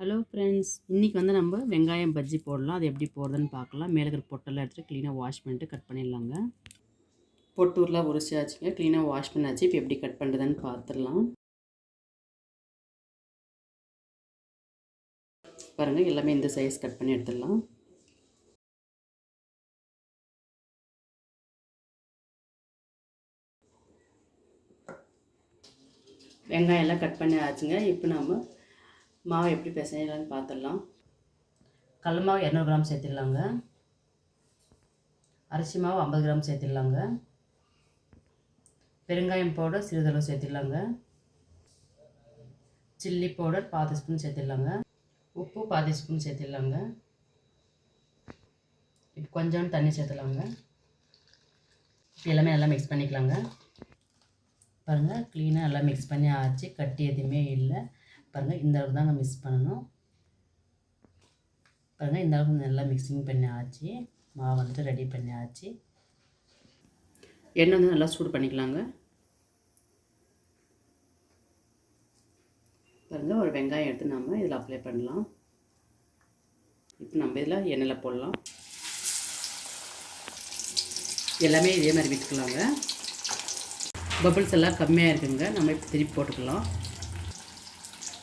Hello friends, இன்றைக்கி நம்ம வெங்காயம் பஜ்ஜி போடலாம். அது எப்படி போடுறதுன்னு பார்க்கலாம். மேலே இருக்கிற பொட்டெல்லாம் எடுத்துகிட்டு க்ளீனாக வாஷ் பண்ணிட்டு கட் பண்ணிடலாங்க. பொட்டூர்லாம் உரிச்சாச்சுங்க, க்ளீனாக வாஷ் பண்ணாச்சு. இப்போ எப்படி கட் பண்ணுறதுன்னு பார்த்துடலாம். பாருங்கள், எல்லாமே இந்த சைஸ் கட் பண்ணி எடுத்துடலாம். வெங்காயம் எல்லாம் கட் பண்ணி ஆச்சுங்க. இப்போ நம்ம மாவு எப்படி பிசையலான்னு பார்த்துடலாம். கடல மாவு 200 கிராம் சேர்த்துடலாங்க. அரிசி மாவு 50 கிராம் சேர்த்துடலாங்க. பெருங்காயம் பவுடர் சிறிதளவு சேர்த்துடலாங்க. சில்லி பவுடர் 1/4 ஸ்பூன் சேர்த்துடலாங்க. உப்பு 1/4 ஸ்பூன் சேர்த்துடலாங்க. இப்போ கொஞ்சோண்டு தண்ணி சேர்த்துலாங்க. இப்போ எல்லாமே நல்லா மிக்ஸ் பண்ணிக்கலாங்க. பாருங்கள், க்ளீனாக எல்லாம் மிக்ஸ் பண்ணி ஆச்சு. கட்டி எதுவுமே இல்லை. பாருங்கள், இந்த அளவுக்கு தாங்க மிக்ஸ் பண்ணணும். பாருங்கள், இந்த அளவுக்கு நல்லா மிக்சிங் பண்ணி ஆச்சு. மாவு வந்துட்டு ரெடி பண்ணி ஆச்சு. எண்ணெய் வந்து நல்லா சூடு பண்ணிக்கலாங்க. பாருங்கள், ஒரு வெங்காயம் எடுத்து நம்ம இதில் அப்ளை பண்ணலாம். இப்போ நம்ம இதில் எண்ணெயில் போடலாம். எல்லாமே இதே மாதிரி விட்டுக்கலாங்க. பபிள்ஸ் எல்லாம் கம்மியாக இருக்குங்க. நம்ம இப்போ திருப்பி போட்டுக்கலாம்.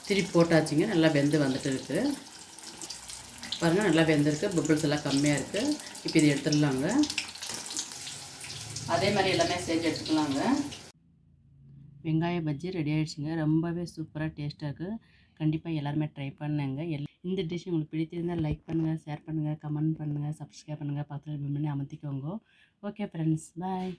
திருப்பி போட்டாச்சுங்க. நல்லா வெந்து வந்துட்டு இருக்குது. பாருங்கள், நல்லா வெந்திருக்கு. பபிள்ஸ் எல்லாம் கம்மியாக இருக்குது. இப்போ இது எடுத்துடலாங்க. அதே மாதிரி எல்லாமே செஞ்சு எடுத்துக்கலாங்க. வெங்காய பஜ்ஜி ரெடி ஆகிடுச்சுங்க. ரொம்பவே சூப்பராக டேஸ்ட்டாக இருக்குது. கண்டிப்பாக எல்லாருமே ட்ரை பண்ணுங்க. இந்த டிஷ் உங்களுக்கு பிடித்திருந்தால் லைக் பண்ணுங்கள், ஷேர் பண்ணுங்கள், கமெண்ட் பண்ணுங்கள், சப்ஸ்கிரைப் பண்ணுங்கள், பக்கத்தில் பெல் பட்டனை அமர்த்திக்கோங்க. ஓகே ஃப்ரெண்ட்ஸ், பாய்.